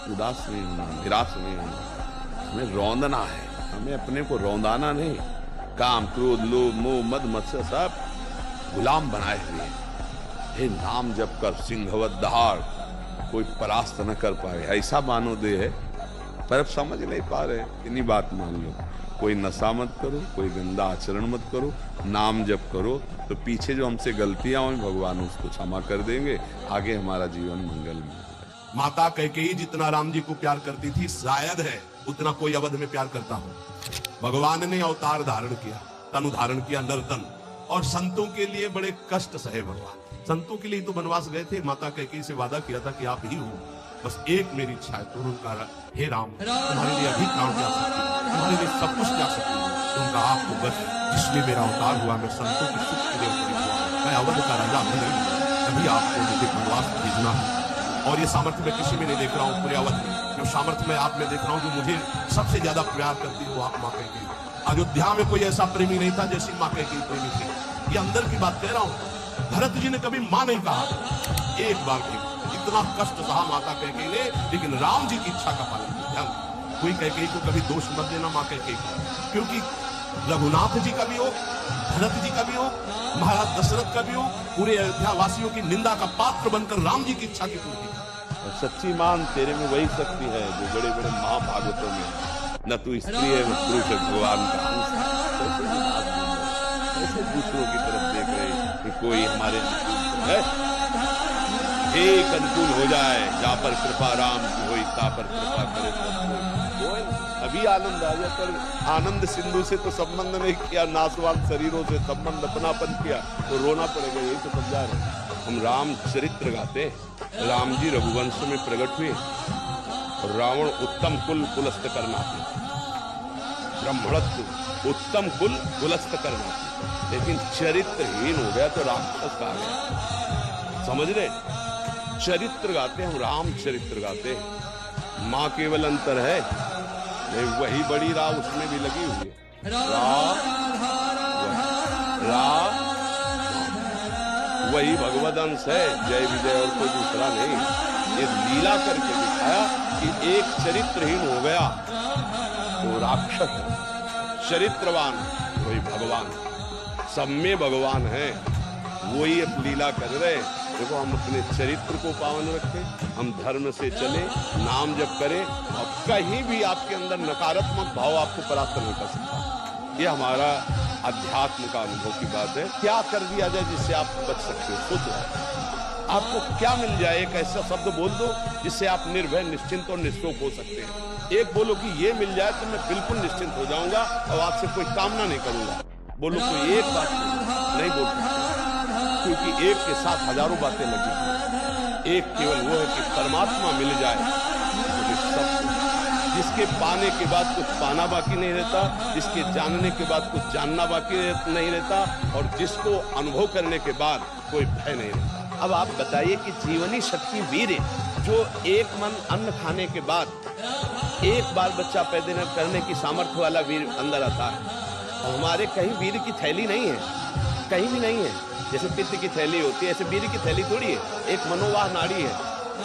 उदास नहीं होना, निराश नहीं होना, हमें रौंदना है, हमें अपने को रौंदाना नहीं। काम, क्रोध, लोभ, मोह, मद, मत्सर सब गुलाम बनाए हुए हैं। हे नाम जप कर सिंहवत दहाड़, कोई परास्त न कर पाए, ऐसा मानो दे है। पर अब समझ नहीं पा रहे, इतनी बात मान लो। कोई नशा मत करो, कोई गंदा आचरण मत करो, नाम जप करो, तो पीछे जो हमसे गलतियां हुई भगवान उसको क्षमा कर देंगे, आगे हमारा जीवन मंगल में। माता कैकेयी जितना राम जी को प्यार करती थी, शायद है उतना कोई अवध में प्यार करता हो। भगवान ने अवतार धारण किया, तनु धारण किया, नर्तन, और संतों के लिए बड़े कष्ट सहे भगवान। संतों के लिए तो वनवास गए थे, माता कैकेयी से वादा किया था कि आप ही हो, बस एक मेरी इच्छा है। तो उनका, हे राम, तुम्हारे लिए अधिक प्राण त्याग सकती हूँ, तुम्हारे लिए सब कुछ त्याग सकती हूँ। तो उनका आपको बस, जिसलिए मेरा अवतार हुआ, मैं संतों के सुख के लिए अवतरित हुआ, मैं अवध का राजा भी नहीं, तभी आपको मुझे वनवास भेजना है। और ये सामर्थ्य मैं किसी में नहीं देख रहा हूँ पूरे अवध में, जो सामर्थ्य मैं आप में देख रहा हूँ, जो मुझे सबसे ज्यादा प्यार करती है वो आप माँ कैकेयी। अयोध्या में कोई ऐसा प्रेमी नहीं था जैसी माँ कैकेयी प्रेमी थी। ये अंदर की बात कह रहा हूँ। भरत जी ने कभी मां नहीं कहा, एक बार भी। इतना कष्ट सहा माता कैकेयी ने, लेकिन राम जी की इच्छा का पालन किया। कोई कैकेयी को कभी दोष मत देना मां कैकेयी को, क्योंकि रघुनाथ जी का भी हो, भरत जी का भी हो, महाराज दशरथ का भी हो, पूरे अयोध्या वासियों की निंदा का पात्र बनकर राम जी की इच्छा की पूर्ति। सच्ची मान तेरे में वही शक्ति है जो बड़े बड़े महाभागवतों में, न तू स्त्री है न पुरुष है, भगवान का अंश। ऐसे दूसरों की तरफ देख रहे कि कोई हमारे है, एक अनुकूल हो जाए, जा पर कृपा राम की होई, ता पर कृपा करे कोई। अभी आनंद आ गया, पर आनंद सिंधु से तो संबंध नहीं किया, नासवान शरीरों से संबंध अपनापन किया, तो रोना पड़ेगा। यही तो समझा रहे। हम राम चरित्र गाते, राम जी रघुवंश में प्रकट हुए, रावण उत्तम कुल कुलस्त करना, ब्रह्मणत्व उत्तम कुल कुलस्त करना, लेकिन चरित्रहीन हो गया तो राक्षस आ गया। समझ रहे? चरित्र गाते हम, राम चरित्र गाते। माँ केवल अंतर है, नहीं वही बड़ी राह उसमें भी लगी हुई है। राम वही भगवद अंश है, जय विजय और कोई दूसरा नहीं। ये लीला करके दिखाया कि एक चरित्रहीन हो गया तो राक्षस है, चरित्रवान वही भगवान, सब में भगवान है। वो ही अब लीला कर रहे। देखो, हम अपने चरित्र को पावन रखें, हम धर्म से चले, नाम जप करें, और कहीं भी आपके अंदर नकारात्मक भाव आपको परास्त नहीं कर सकता। ये हमारा अध्यात्म का अनुभव की बात है। क्या कर दिया जाए जिससे आप बच सकते हो? सोचो, आपको क्या मिल जाए? एक ऐसा शब्द बोल दो जिससे आप निर्भय, निश्चिंत और निःशोक हो सकते हैं। एक बोलो कि ये मिल जाए तो मैं बिल्कुल निश्चिंत हो जाऊंगा और आपसे कोई कामना नहीं करूंगा। बोलो कोई एक बात नहीं बोल सकते, क्योंकि एक के साथ हजारों बातें लगी। एक केवल वो है कि परमात्मा मिल जाए तो सब, जिसके पाने के बाद कुछ पाना बाकी नहीं रहता, जिसके जानने के बाद कुछ जानना बाकी नहीं रहता, और जिसको अनुभव करने के बाद कोई भय नहीं रहता। अब आप बताइए कि जीवनी शक्ति वीर है, जो एक मन अन्न खाने के बाद एक बार बच्चा पैदा करने की सामर्थ्य वाला वीर अंदर आता है। और हमारे कहीं वीर की थैली नहीं है, कहीं भी नहीं है। जैसे पित्त की थैली होती है, ऐसे वीर की थैली थोड़ी है। एक मनोवाह नाड़ी है,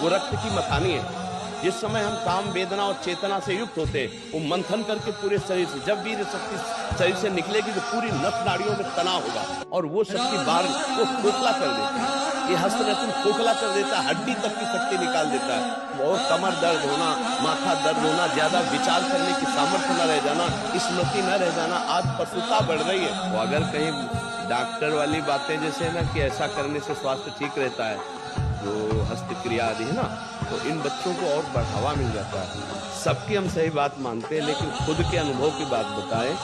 वो रक्त की मथानी है। जिस समय हम काम, वेदना और चेतना से युक्त होते, वो मंथन करके पूरे शरीर से, जब वीर शक्ति शरीर से निकलेगी तो पूरी नस नाड़ियों में तनाव होगा, और वो शक्ति बाहर वो खोखला कर देती है। ये हस्तनैतुन खोखला कर देता है, हड्डी तक की शक्ति निकाल देता है। बहुत कमर दर्द होना, माथा दर्द होना, ज्यादा विचार करने की सामर्थ्य न रह जाना, स्मृति न रह जाना, आज पशुता बढ़ रही है। वो अगर कहीं डॉक्टर वाली बातें जैसे ना कि ऐसा करने से स्वास्थ्य ठीक रहता है, जो हस्तक्रिया आदि है ना, तो इन बच्चों को और बढ़ावा मिल जाता है। सबकी हम सही बात मानते हैं, लेकिन खुद के अनुभव की बात बताएं।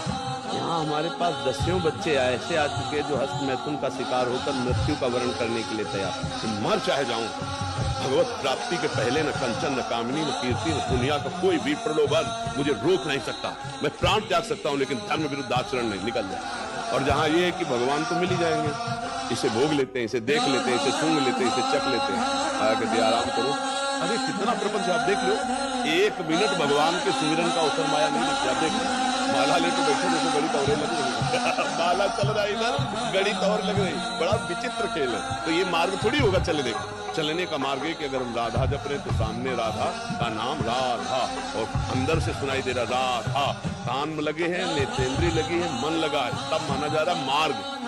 यहाँ हमारे पास दसियों बच्चे ऐसे आ चुके जो हस्त मैथुन का शिकार होकर मृत्यु का वर्ण करने के लिए तैयार। मर चाहे जाऊं, भगवत प्राप्ति के पहले न कंचन, न कामिनी, न कीर्ति, न दुनिया का कोई भी प्रलोभन मुझे रोक नहीं सकता। मैं प्राण त्याग सकता हूँ, लेकिन धर्म विरुद्ध आचरण नहीं। निकल जाए। और जहाँ ये है कि भगवान तो मिल ही जाएंगे, इसे भोग लेते हैं, इसे देख लेते हैं, इसे सूंघ लेते हैं, इसे चख लेते हैं, आके आराम करो। अरे कितना प्रपंच आप देख लो, 1 मिनट भगवान के सुमिरन का अवसर माया नहीं, आप देख लो। माला लेके बैठे देखो गणित और लग रही माला चल रहा है इधर, गणित और लग रही। बड़ा विचित्र खेल है। तो ये मार्ग थोड़ी होगा चलने का। चलने का मार्ग है कि अगर हम राधा जप रहे तो सामने राधा का नाम राधा और अंदर से सुनाई दे रहा राधा, कान में लगे हैं, नेत्रेंद्रिय लगी है, मन लगा है, तब माना जा रहा मार्ग।